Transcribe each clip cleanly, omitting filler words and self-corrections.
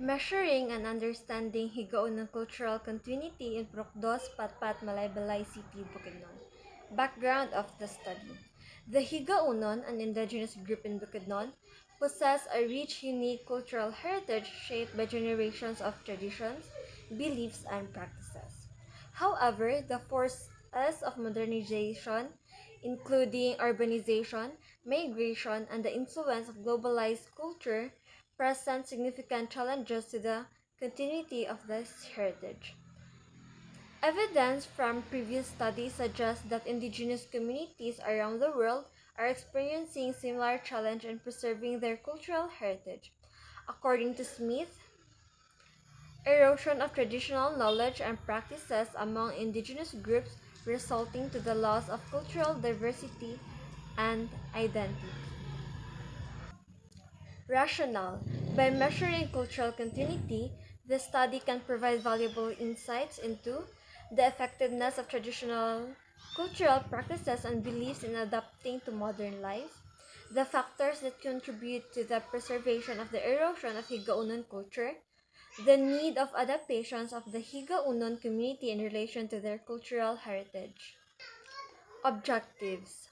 Measuring and understanding Higaonon cultural continuity in Patpat, Malaybalay City, Bukidnon. Background of the study. The Higaonon, an indigenous group in Bukidnon, possess a rich, unique cultural heritage shaped by generations of traditions, beliefs, and practices. However, the forces of modernization, including urbanization, migration, and the influence of globalized culture, present significant challenges to the continuity of this heritage. Evidence from previous studies suggests that indigenous communities around the world are experiencing similar challenge in preserving their cultural heritage. According to Smith, erosion of traditional knowledge and practices among indigenous groups resulting to the loss of cultural diversity and identity. Rationale. By measuring cultural continuity, the study can provide valuable insights into the effectiveness of traditional cultural practices and beliefs in adapting to modern life, the factors that contribute to the preservation of the erosion of Higaonon culture, the need of adaptations of the Higaonon community in relation to their cultural heritage. Objectives.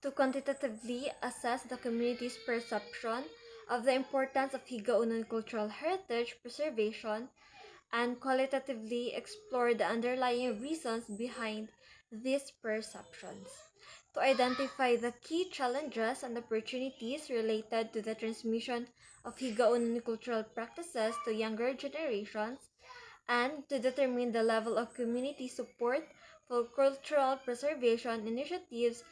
To quantitatively assess the community's perception of the importance of Higaonon cultural heritage preservation and qualitatively explore the underlying reasons behind these perceptions. To identify the key challenges and opportunities related to the transmission of Higaonon cultural practices to younger generations, and to determine the level of community support for cultural preservation initiatives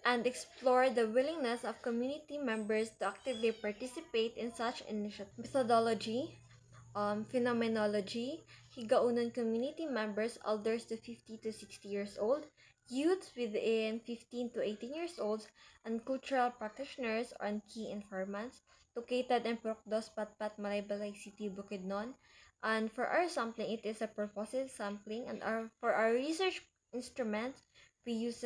and explore the willingness of community members to actively participate in such initiatives. Methodology, phenomenology, Higaonon community members elders to 50 to 60 years old, youth within 15 to 18 years old, and cultural practitioners and key informants located in Patpat, Malaybalay City, Bukidnon. And for our sampling, it is a purposive sampling, and for our research instruments, we use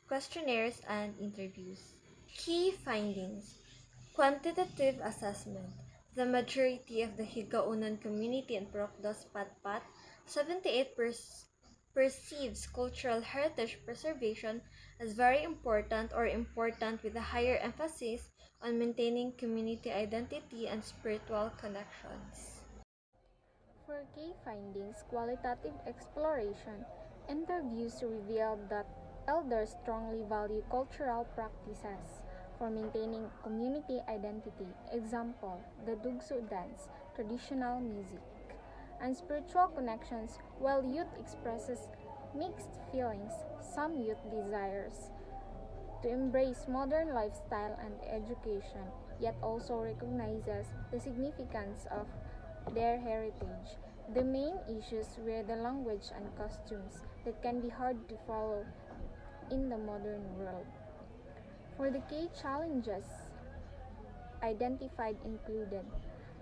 questionnaires and interviews. Key findings. Quantitative assessment. The majority of the Higaonon community in Patpat, 78% perceives cultural heritage preservation as very important or important with a higher emphasis on maintaining community identity and spiritual connections. For key findings, qualitative exploration, interviews revealed that elders strongly value cultural practices for maintaining community identity. Example, the Dugsu dance, traditional music, and spiritual connections, while youth expresses mixed feelings. Some youth desires to embrace modern lifestyle and education, yet also recognizes the significance of their heritage. The main issues were the language and costumes that can be hard to follow in the modern world. For the key challenges identified included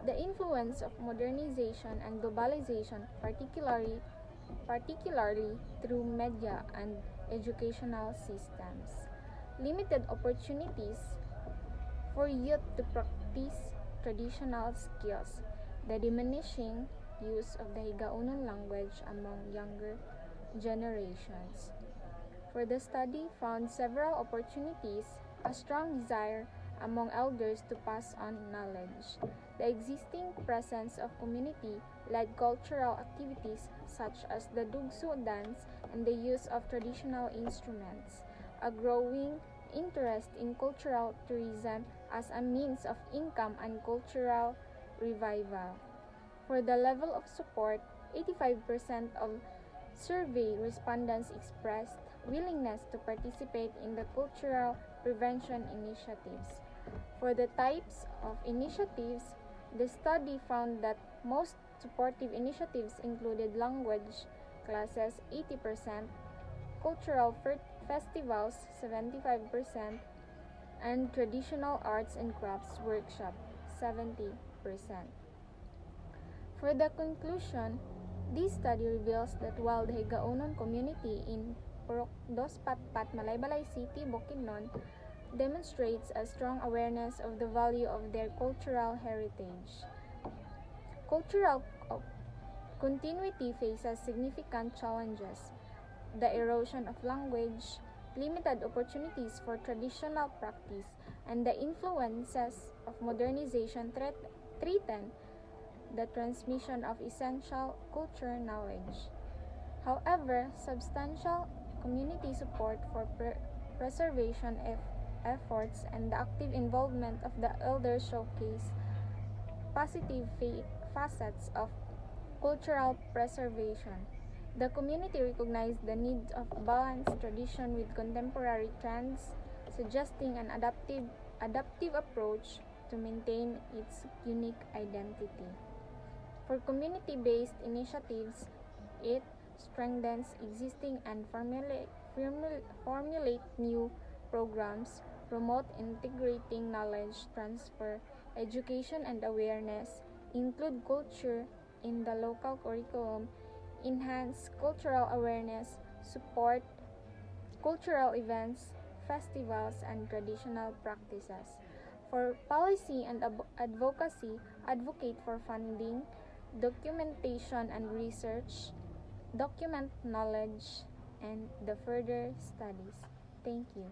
the influence of modernization and globalization, particularly through media and educational systems. Limited opportunities for youth to practice traditional skills, the diminishing use of the Higaonon language among younger generations. For the study found several opportunities, a strong desire among elders to pass on knowledge, the existing presence of community-led cultural activities such as the Dugsu dance and the use of traditional instruments, a growing interest in cultural tourism as a means of income and cultural revival. For the level of support, 85% of survey respondents expressed willingness to participate in the cultural prevention initiatives. For the types of initiatives, the study found that most supportive initiatives included language classes 80%, cultural festivals 75%, and traditional arts and crafts workshop 70%. For the conclusion, this study reveals that while the Higaonon community in Patpat, Malaybalay City, Bukidnon demonstrates a strong awareness of the value of their cultural heritage, cultural continuity faces significant challenges. The erosion of language, limited opportunities for traditional practice, and the influences of modernization threaten the transmission of essential culture knowledge. However, substantial community support for preservation efforts and the active involvement of the elders showcase positive facets of cultural preservation. The community recognized the need of balanced tradition with contemporary trends, suggesting an adaptive approach to maintain its unique identity. For community-based initiatives, it strengthens existing and formulate new programs, promote integrating knowledge transfer, education and awareness, include culture in the local curriculum, enhance cultural awareness, support cultural events, festivals, and traditional practices. For policy and advocacy, advocate for funding, documentation and research, document knowledge, and the further studies. Thank you.